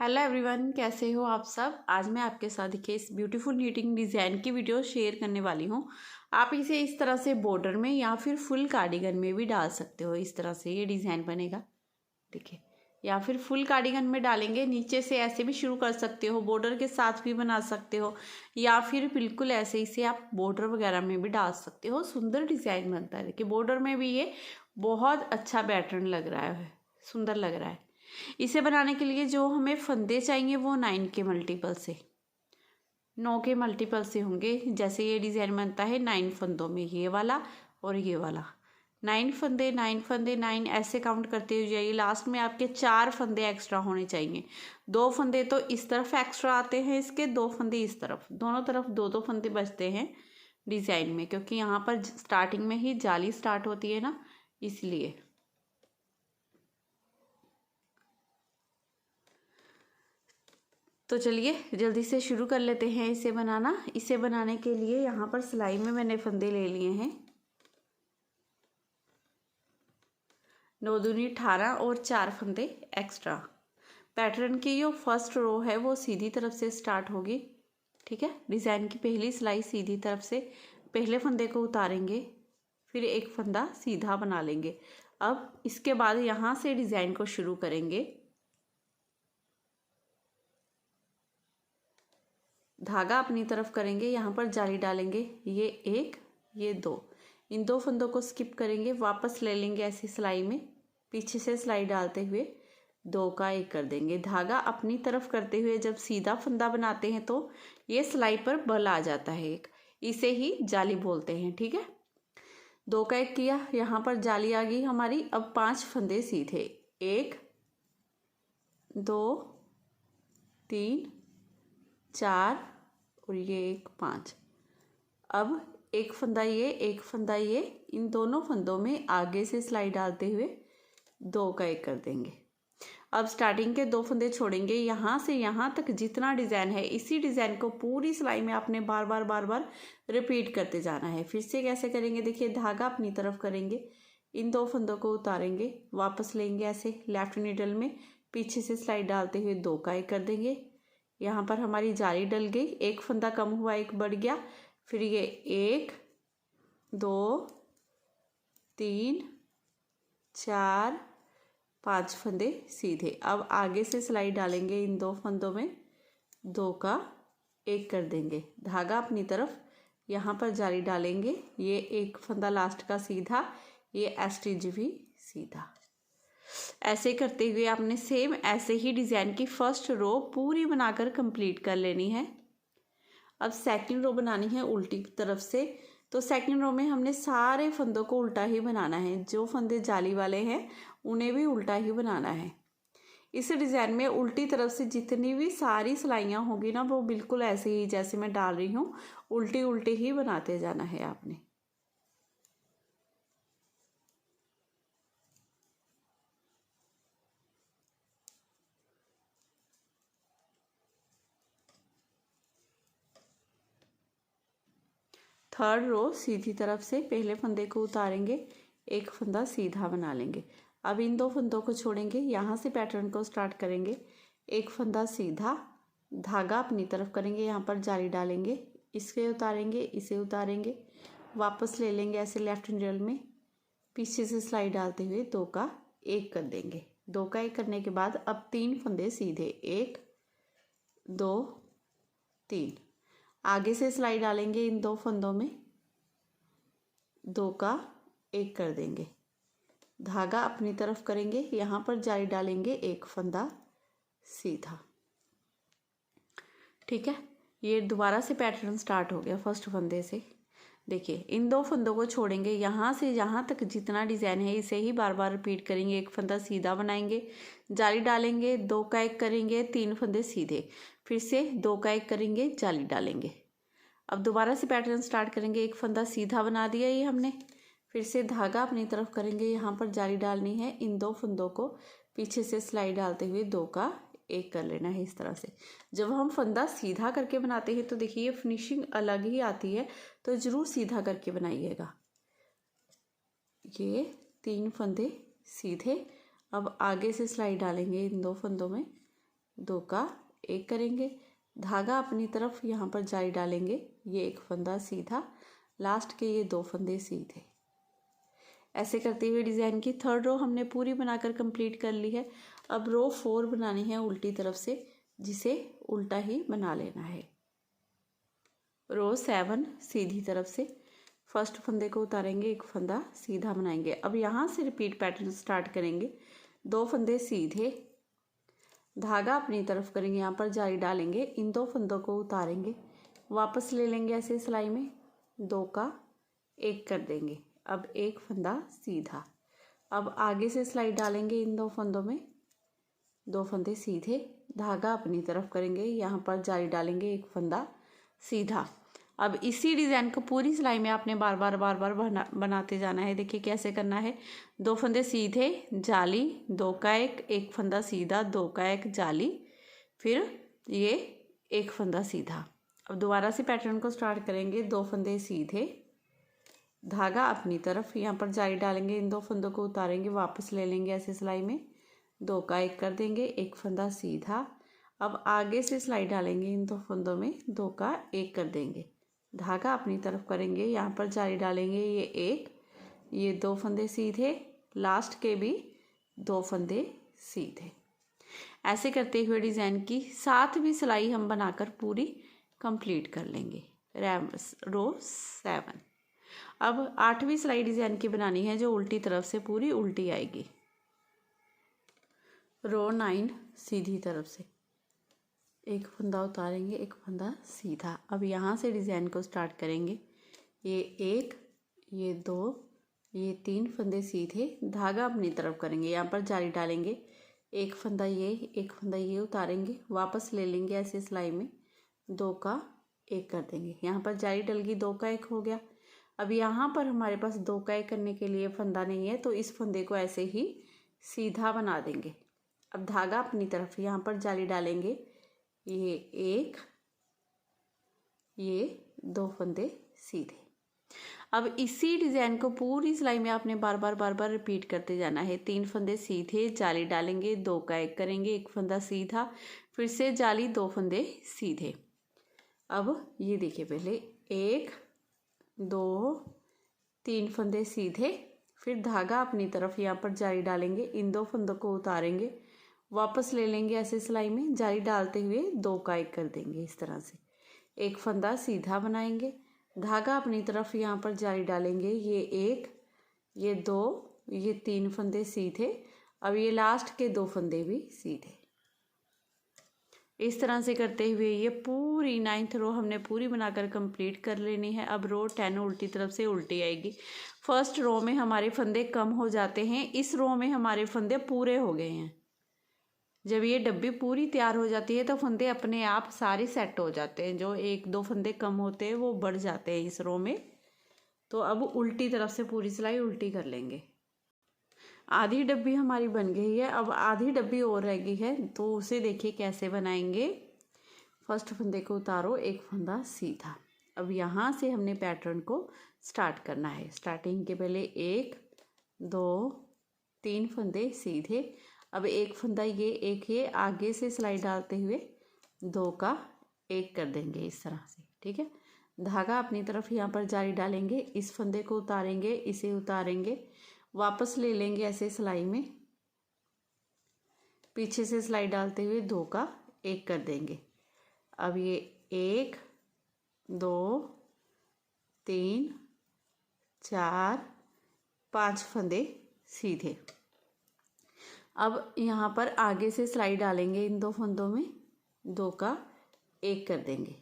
Hello everyone, कैसे हो आप सब। आज मैं आपके साथ देखिए इस ब्यूटीफुल नीटिंग डिज़ाइन की वीडियो शेयर करने वाली हूँ। आप इसे इस तरह से बॉर्डर में या फिर फुल कार्डिगन में भी डाल सकते हो। इस तरह से ये डिज़ाइन बनेगा देखिए, या फिर फुल कार्डिगन में डालेंगे, नीचे से ऐसे भी शुरू कर सकते हो, बॉर्डर के साथ भी बना सकते हो, या फिर बिल्कुल ऐसे इसे आप बॉर्डर वगैरह में भी डाल सकते हो। सुंदर डिज़ाइन बनता है। देखिए बॉर्डर में भी ये बहुत अच्छा पैटर्न लग रहा है, सुंदर लग रहा है। इसे बनाने के लिए जो हमें फंदे चाहिए वो 9 के मल्टीपल से, 9 के मल्टीपल से होंगे। जैसे ये डिज़ाइन बनता है 9 फंदों में, ये वाला और ये वाला। 9 फंदे 9 फंदे 9 ऐसे काउंट करते हुए जाइए। लास्ट में आपके 4 फंदे एक्स्ट्रा होने चाहिए। 2 फंदे तो इस तरफ एक्स्ट्रा आते हैं इसके, 2 फंदे इस तरफ, दोनों तरफ 2-2 फंदे बचते हैं डिज़ाइन में, क्योंकि यहाँ पर स्टार्टिंग में ही जाली स्टार्ट होती है ना, इसलिए। तो चलिए जल्दी से शुरू कर लेते हैं इसे बनाना। इसे बनाने के लिए यहाँ पर सिलाई में मैंने फंदे ले लिए हैं 9 दूनी 18 और 4 फंदे एक्स्ट्रा। पैटर्न की जो फर्स्ट रो है वो सीधी तरफ से स्टार्ट होगी, ठीक है। डिज़ाइन की पहली सिलाई सीधी तरफ से, पहले फंदे को उतारेंगे, फिर एक फंदा सीधा बना लेंगे। अब इसके बाद यहाँ से डिज़ाइन को शुरू करेंगे। धागा अपनी तरफ करेंगे, यहाँ पर जाली डालेंगे, ये एक ये दो, इन 2 फंदों को स्किप करेंगे, वापस ले लेंगे ऐसी सिलाई में, पीछे से सिलाई डालते हुए 2 का 1 कर देंगे। धागा अपनी तरफ करते हुए जब सीधा फंदा बनाते हैं तो ये सिलाई पर बल आ जाता है एक, इसे ही जाली बोलते हैं, ठीक है। 2 का 1 किया, यहाँ पर जाली आ गई हमारी। अब 5 फंदे सीधे, 1 2 3 4 और ये एक 5। अब एक फंदा ये, एक फंदा ये, इन दोनों फंदों में आगे से सिलाई डालते हुए 2 का 1 कर देंगे। अब स्टार्टिंग के 2 फंदे छोड़ेंगे, यहाँ से यहाँ तक जितना डिज़ाइन है इसी डिज़ाइन को पूरी सिलाई में आपने बार बार रिपीट करते जाना है। फिर से कैसे करेंगे देखिए, धागा अपनी तरफ करेंगे, इन 2 फंदों को उतारेंगे, वापस लेंगे ऐसे लेफ्ट नीडल में, पीछे से सिलाई डालते हुए 2 का 1 कर देंगे। यहाँ पर हमारी जाली डल गई, एक फंदा कम हुआ, एक बढ़ गया, फिर ये 1 2 3 4 5 फंदे सीधे। अब आगे से सिलाई डालेंगे, इन 2 फंदों में 2 का 1 कर देंगे। धागा अपनी तरफ, यहाँ पर जाली डालेंगे, ये एक फंदा लास्ट का सीधा, ये एस्टिच भी सीधा। ऐसे करते हुए आपने सेम ऐसे ही डिज़ाइन की फर्स्ट रो पूरी बनाकर कंप्लीट कर लेनी है। अब सेकंड रो बनानी है उल्टी तरफ से। तो सेकंड रो में हमने सारे फंदों को उल्टा ही बनाना है, जो फंदे जाली वाले हैं उन्हें भी उल्टा ही बनाना है। इस डिज़ाइन में उल्टी तरफ से जितनी भी सारी सिलाइयाँ होगी ना, वो बिल्कुल ऐसे ही जैसे मैं डाल रही हूँ उल्टी उल्टी ही बनाते जाना है आपने। थर्ड रो सीधी तरफ से पहले फंदे को उतारेंगे, एक फंदा सीधा बना लेंगे। अब इन 2 फंदों को छोड़ेंगे, यहाँ से पैटर्न को स्टार्ट करेंगे, एक फंदा सीधा, धागा अपनी तरफ करेंगे, यहाँ पर जाली डालेंगे, इसे उतारेंगे, इसे उतारेंगे, वापस ले लेंगे ऐसे लेफ्ट नीडल में, पीछे से सिलाई डालते हुए 2 का 1 कर देंगे। 2 का 1 करने के बाद अब 3 फंदे सीधे, 1 2 3, आगे से सिलाई डालेंगे, इन 2 फंदों में 2 का 1 कर देंगे। धागा अपनी तरफ करेंगे, यहाँ पर जाली डालेंगे, एक फंदा सीधा, ठीक है। ये दोबारा से पैटर्न स्टार्ट हो गया फर्स्ट फंदे से। देखिए इन 2 फंदों को छोड़ेंगे, यहाँ से यहाँ तक जितना डिज़ाइन है इसे ही बार बार रिपीट करेंगे। एक फंदा सीधा बनाएंगे, जाली डालेंगे, 2 का 1 करेंगे, 3 फंदे सीधे, फिर से 2 का 1 करेंगे, जाली डालेंगे। अब दोबारा से पैटर्न स्टार्ट करेंगे, एक फंदा सीधा बना दिया ये हमने, फिर से धागा अपनी तरफ करेंगे, यहाँ पर जाली डालनी है, इन 2 फंदों को पीछे से सिलाई डालते हुए 2 का 1 कर लेना है। इस तरह से जब हम फंदा सीधा करके बनाते हैं तो देखिए ये फिनिशिंग अलग ही आती है, तो ज़रूर सीधा करके बनाइएगा। ये 3 फंदे सीधे, अब आगे से सिलाई डालेंगे इन 2 फंदों में, दो का एक करेंगे, धागा अपनी तरफ यहाँ पर जाली डालेंगे, ये एक फंदा सीधा, लास्ट के ये 2 फंदे सीधे। ऐसे करते हुए डिज़ाइन की 3rd रो हमने पूरी बनाकर कंप्लीट कर ली है। अब रो 4 बनानी है उल्टी तरफ से, जिसे उल्टा ही बना लेना है। रो 7 सीधी तरफ से फर्स्ट फंदे को उतारेंगे, एक फंदा सीधा बनाएंगे। अब यहाँ से रिपीट पैटर्न स्टार्ट करेंगे, 2 फंदे सीधे, धागा अपनी तरफ करेंगे, यहाँ पर जाली डालेंगे, इन 2 फंदों को उतारेंगे, वापस ले लेंगे ऐसे सिलाई में, 2 का एक कर देंगे। अब एक फंदा सीधा, अब आगे से सिलाई डालेंगे इन 2 फंदों में, 2 फंदे सीधे, धागा अपनी तरफ करेंगे, यहाँ पर जाली डालेंगे, एक फंदा सीधा। अब इसी डिज़ाइन को पूरी सिलाई में आपने बार बार बनाते जाना है। देखिए कैसे करना है, 2 फंदे सीधे, जाली, 2 का एक फंदा सीधा, 2 का एक जाली, फिर ये एक फंदा सीधा। अब दोबारा से पैटर्न को स्टार्ट करेंगे, 2 फंदे सीधे, धागा अपनी तरफ, यहाँ पर जाली डालेंगे, इन 2 फंदों को उतारेंगे, वापस ले लेंगे ऐसे सिलाई में, 2 का एक कर देंगे, एक फंदा सीधा। अब आगे से सिलाई डालेंगे इन 2 फंदों में, 2 का एक कर देंगे, धागा अपनी तरफ करेंगे, यहाँ पर जाली डालेंगे, ये एक, ये 2 फंदे सीधे, लास्ट के भी 2 फंदे सीधे। ऐसे करते हुए डिज़ाइन की 7वीं सिलाई हम बनाकर पूरी कंप्लीट कर लेंगे, रो 7। अब 8वीं सिलाई डिज़ाइन की बनानी है, जो उल्टी तरफ से पूरी उल्टी आएगी। रो 9 सीधी तरफ से एक फंदा उतारेंगे, एक फंदा सीधा। अब यहाँ से डिज़ाइन को स्टार्ट करेंगे, ये एक, ये 2, ये 3 फंदे सीधे, धागा अपनी तरफ करेंगे, यहाँ पर जाली डालेंगे, एक फंदा ये, एक फंदा ये उतारेंगे, वापस ले लेंगे ऐसे सिलाई में, 2 का एक कर देंगे, यहाँ पर जाली डल गई, 2 का एक हो गया। अब यहाँ पर हमारे पास 2 का एक करने के लिए फंदा नहीं है, तो इस फंदे को ऐसे ही सीधा बना देंगे। अब धागा अपनी तरफ, यहाँ पर जाली डालेंगे, ये एक, ये 2 फंदे सीधे। अब इसी डिज़ाइन को पूरी सिलाई में आपने बार बार रिपीट करते जाना है। 3 फंदे सीधे, जाली डालेंगे, 2 का एक करेंगे, एक फंदा सीधा, फिर से जाली, 2 फंदे सीधे। अब ये देखिए, पहले 1, 2, 3 फंदे सीधे, फिर धागा अपनी तरफ, यहाँ पर जाली डालेंगे, इन 2 फंदों को उतारेंगे, वापस ले लेंगे ऐसे सिलाई में, जाली डालते हुए 2 का एक कर देंगे, इस तरह से एक फंदा सीधा बनाएंगे, धागा अपनी तरफ, यहाँ पर जाली डालेंगे, ये एक, ये 2, ये 3 फंदे सीधे। अब ये लास्ट के 2 फंदे भी सीधे। इस तरह से करते हुए ये पूरी 9th रो हमने पूरी बनाकर कंप्लीट कर लेनी है। अब रो 10 उल्टी तरफ से उल्टी आएगी। फर्स्ट रो में हमारे फंदे कम हो जाते हैं, इस रो में हमारे फंदे पूरे हो गए हैं। जब ये डब्बी पूरी तैयार हो जाती है तो फंदे अपने आप सारे सेट हो जाते हैं, जो 1-2 फंदे कम होते हैं वो बढ़ जाते हैं इस रो में। तो अब उल्टी तरफ से पूरी सिलाई उल्टी कर लेंगे। आधी डब्बी हमारी बन गई है, अब आधी डब्बी और रह गई है, तो उसे देखिए कैसे बनाएंगे। फर्स्ट फंदे को उतारो, एक फंदा सीधा। अब यहाँ से हमने पैटर्न को स्टार्ट करना है। स्टार्टिंग के पहले 1, 2, 3 फंदे सीधे, अब एक फंदा ये, एक ये, आगे से सिलाई डालते हुए 2 का एक कर देंगे इस तरह से, ठीक है। धागा अपनी तरफ यहाँ पर जाली डालेंगे, इस फंदे को उतारेंगे, इसे उतारेंगे, वापस ले लेंगे ऐसे सिलाई में, पीछे से सिलाई डालते हुए 2 का एक कर देंगे। अब ये 1, 2, 3, 4, 5 फंदे सीधे। अब यहाँ पर आगे से सिलाई डालेंगे, इन 2 फंदों में 2 का एक कर देंगे,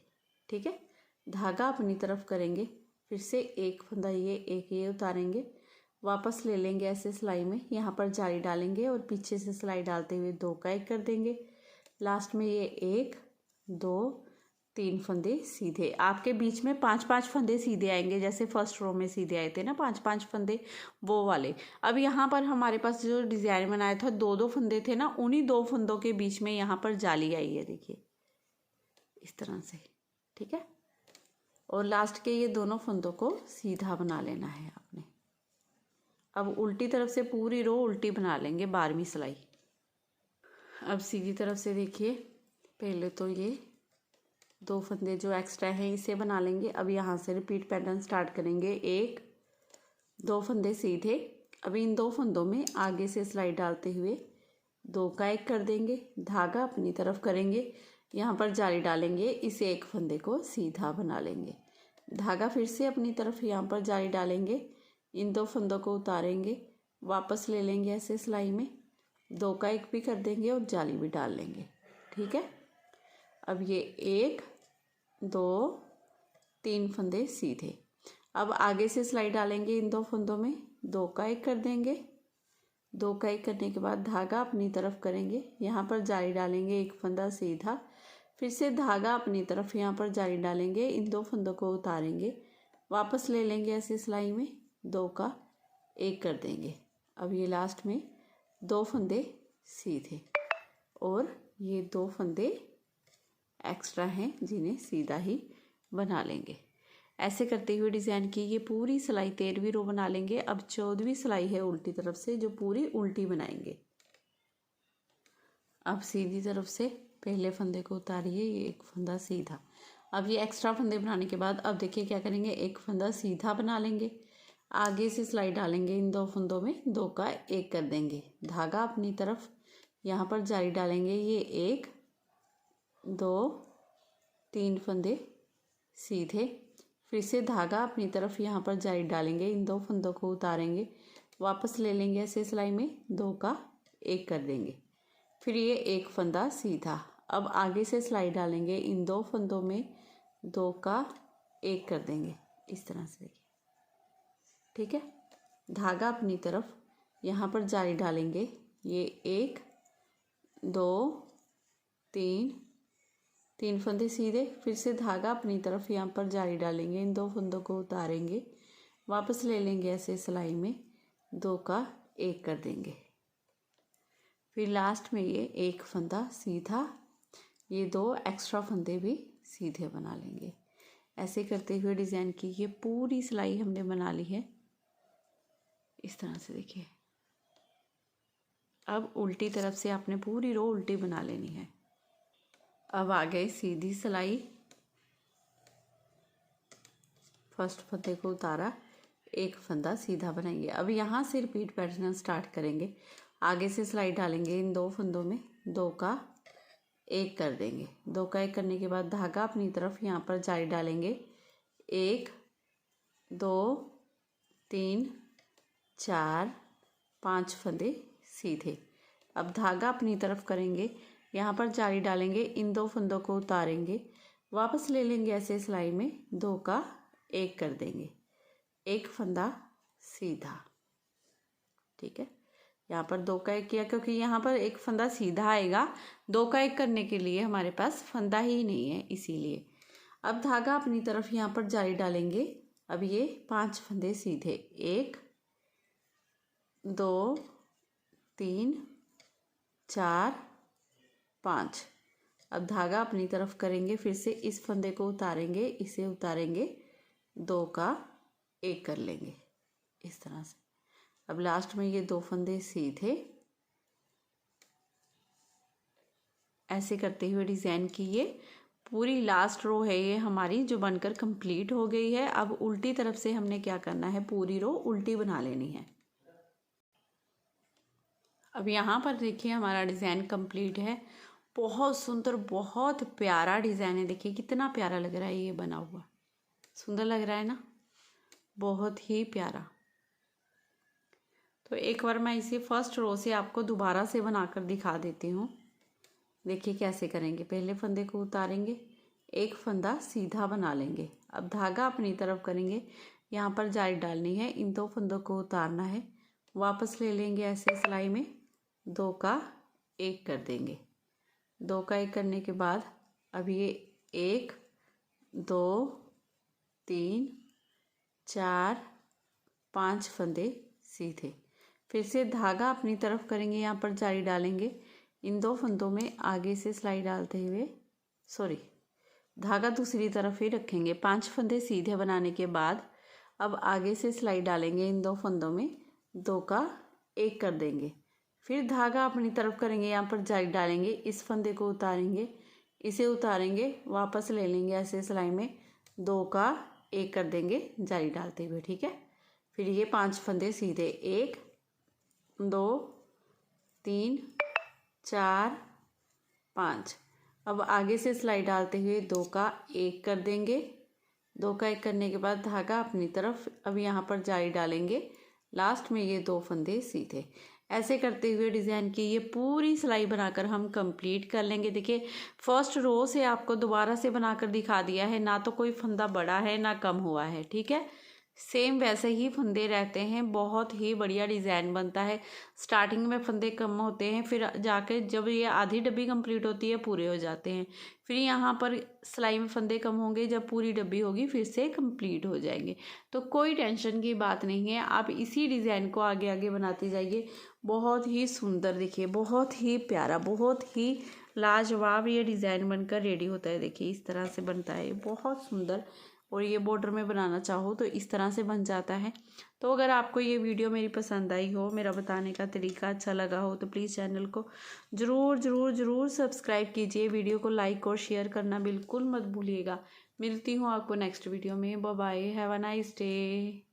ठीक है। धागा अपनी तरफ करेंगे, फिर से एक फंदा ये, एक ये उतारेंगे, वापस ले लेंगे ऐसे सिलाई में, यहाँ पर जाली डालेंगे और पीछे से सिलाई डालते हुए 2 का एक कर देंगे। लास्ट में ये 1, 2, 3 फंदे सीधे। आपके बीच में 5-5 फंदे सीधे आएंगे, जैसे फर्स्ट रो में सीधे आए थे ना 5-5 फंदे, वो वाले। अब यहाँ पर हमारे पास जो डिज़ाइन बनाया था 2-2 फंदे थे ना, उन्हीं 2 फंदों के बीच में यहाँ पर जाली आई है, देखिए इस तरह से, ठीक है। और लास्ट के ये दोनों फंदों को सीधा बना लेना है आपने। अब उल्टी तरफ से पूरी रो उल्टी बना लेंगे 12वीं सिलाई। अब सीधी तरफ से देखिए पहले तो ये 2 फंदे जो एक्स्ट्रा हैं इसे बना लेंगे। अब यहाँ से रिपीट पैटर्न स्टार्ट करेंगे। 1 2 फंदे सीधे। अभी इन 2 फंदों में आगे से सिलाई डालते हुए 2 का 1 कर देंगे, धागा अपनी तरफ करेंगे, यहाँ पर जाली डालेंगे, इस एक फंदे को सीधा बना लेंगे, धागा फिर से अपनी तरफ यहाँ पर जाली डालेंगे, इन 2 फंदों को उतारेंगे, वापस ले लेंगे ऐसे सिलाई में, 2 का 1 भी कर देंगे और जाली भी डाल लेंगे। ठीक है। अब ये 1 2 3 फंदे सीधे। अब आगे से सिलाई डालेंगे इन 2 फंदों में, 2 का 1 कर देंगे, 2 का 1 करने के बाद धागा अपनी तरफ करेंगे, यहाँ पर जाली डालेंगे, एक फंदा सीधा, फिर से धागा अपनी तरफ यहाँ पर जाली डालेंगे, इन 2 फंदों को उतारेंगे, वापस ले लेंगे ऐसे सिलाई में, 2 का 1 कर देंगे। अब ये लास्ट में 2 फंदे सीधे और ये 2 फंदे एक्स्ट्रा हैं जिन्हें सीधा ही बना लेंगे। ऐसे करते हुए डिज़ाइन की ये पूरी सिलाई 13वीं रो बना लेंगे। अब 14वीं सिलाई है उल्टी तरफ से, जो पूरी उल्टी बनाएंगे। अब सीधी तरफ से पहले फंदे को उतारिए, ये एक फंदा सीधा। अब ये एक्स्ट्रा फंदे बनाने के बाद अब देखिए क्या करेंगे, एक फंदा सीधा बना लेंगे, आगे से सिलाई डालेंगे, इन 2 फंदों में 2 का 1 कर देंगे, धागा अपनी तरफ यहाँ पर जाली डालेंगे, ये 1 2 3 फंदे सीधे, फिर से धागा अपनी तरफ यहाँ पर जाली डालेंगे, इन 2 फंदों को उतारेंगे, वापस ले लेंगे ऐसे सिलाई में, 2 का 1 कर देंगे, फिर ये एक फंदा सीधा। अब आगे से सिलाई डालेंगे, इन 2 फंदों में 2 का 1 कर देंगे, इस तरह से देखिए। ठीक है। धागा अपनी तरफ यहाँ पर जाली डालेंगे, ये 1 2 3 फंदे सीधे, फिर से धागा अपनी तरफ यहाँ पर जाली डालेंगे, इन 2 फंदों को उतारेंगे, वापस ले लेंगे ऐसे सिलाई में, 2 का 1 कर देंगे, फिर लास्ट में ये एक फंदा सीधा, ये 2 एक्स्ट्रा फंदे भी सीधे बना लेंगे। ऐसे करते हुए डिज़ाइन की ये पूरी सिलाई हमने बना ली है, इस तरह से देखिए। अब उल्टी तरफ से आपने पूरी रो उल्टी बना लेनी है। अब आ गई सीधी सिलाई, फर्स्ट फंदे को उतारा, एक फंदा सीधा बनाएंगे। अब यहाँ से रिपीट पैटर्न स्टार्ट करेंगे, आगे से सिलाई डालेंगे, इन 2 फंदों में 2 का 1 कर देंगे, 2 का 1 करने के बाद धागा अपनी तरफ यहाँ पर जाली डालेंगे, 1 2 3 4 5 फंदे सीधे। अब धागा अपनी तरफ करेंगे, यहाँ पर जाली डालेंगे, इन 2 फंदों को उतारेंगे, वापस ले लेंगे ऐसे सिलाई में, 2 का 1 कर देंगे, एक फंदा सीधा। ठीक है। यहाँ पर 2 का 1 किया क्योंकि यहाँ पर एक फंदा सीधा आएगा, 2 का 1 करने के लिए हमारे पास फंदा ही नहीं है, इसीलिए। अब धागा अपनी तरफ यहाँ पर जाली डालेंगे, अब ये 5 फंदे सीधे, 1 2 3 4 5। अब धागा अपनी तरफ करेंगे, फिर से इस फंदे को उतारेंगे, इसे उतारेंगे, 2 का 1 कर लेंगे, इस तरह से। अब लास्ट में ये 2 फंदे सीधे। ऐसे करते हुए डिज़ाइन की ये पूरी लास्ट रो है ये हमारी, जो बनकर कंप्लीट हो गई है। अब उल्टी तरफ से हमने क्या करना है, पूरी रो उल्टी बना लेनी है। अब यहाँ पर देखिए हमारा डिज़ाइन कंप्लीट है, बहुत सुंदर, बहुत प्यारा डिज़ाइन है। देखिए कितना प्यारा लग रहा है ये बना हुआ, सुंदर लग रहा है ना, बहुत ही प्यारा। तो एक बार मैं इसे फर्स्ट रो से आपको दोबारा से बनाकर दिखा देती हूँ। देखिए कैसे करेंगे, पहले फंदे को उतारेंगे, एक फंदा सीधा बना लेंगे, अब धागा अपनी तरफ करेंगे, यहाँ पर जाली डालनी है, इन 2 फंदों को उतारना है, वापस ले लेंगे ऐसे सिलाई में, 2 का 1 कर देंगे, 2 का 1 करने के बाद अब ये 1 2 3 4 5 फंदे सीधे, फिर से धागा अपनी तरफ करेंगे, यहाँ पर जाली डालेंगे, इन 2 फंदों में आगे से सिलाई डालते हुए, धागा दूसरी तरफ ही रखेंगे, 5 फंदे सीधे बनाने के बाद अब आगे से सिलाई डालेंगे, इन 2 फंदों में 2 का 1 कर देंगे, फिर धागा अपनी तरफ करेंगे, यहाँ पर जाली डालेंगे, इस फंदे को उतारेंगे, इसे उतारेंगे, वापस ले लेंगे ऐसे सिलाई में, 2 का 1 कर देंगे जाली डालते हुए, ठीक है। फिर ये 5 फंदे सीधे, 1 2 3 4 5। अब आगे से सिलाई डालते हुए 2 का 1 कर देंगे, 2 का 1 करने के बाद धागा अपनी तरफ, अब यहाँ पर जाली डालेंगे, लास्ट में ये 2 फंदे सीधे। ऐसे करते हुए डिज़ाइन की ये पूरी सिलाई बनाकर हम कंप्लीट कर लेंगे। देखिए फर्स्ट रो से आपको दोबारा से बनाकर दिखा दिया है, ना तो कोई फंदा बड़ा है ना कम हुआ है, ठीक है। सेम वैसे ही फंदे रहते हैं, बहुत ही बढ़िया डिज़ाइन बनता है। स्टार्टिंग में फंदे कम होते हैं, फिर जाके जब ये आधी डब्बी कंप्लीट होती है पूरे हो जाते हैं। फिर यहाँ पर सिलाई में फंदे कम होंगे, जब पूरी डब्बी होगी फिर से कंप्लीट हो जाएंगे। तो कोई टेंशन की बात नहीं है, आप इसी डिज़ाइन को आगे आगे बनाते जाइए। बहुत ही सुंदर, देखिए बहुत ही प्यारा, बहुत ही लाजवाब ये डिज़ाइन बनकर रेडी होता है। देखिए इस तरह से बनता है, बहुत सुंदर। और ये बॉर्डर में बनाना चाहो तो इस तरह से बन जाता है। तो अगर आपको ये वीडियो मेरी पसंद आई हो, मेरा बताने का तरीका अच्छा लगा हो, तो प्लीज़ चैनल को ज़रूर ज़रूर ज़रूर सब्सक्राइब कीजिए। वीडियो को लाइक और शेयर करना बिल्कुल मत भूलिएगा। मिलती हूँ आपको नेक्स्ट वीडियो में। Bye bye, have a nice day.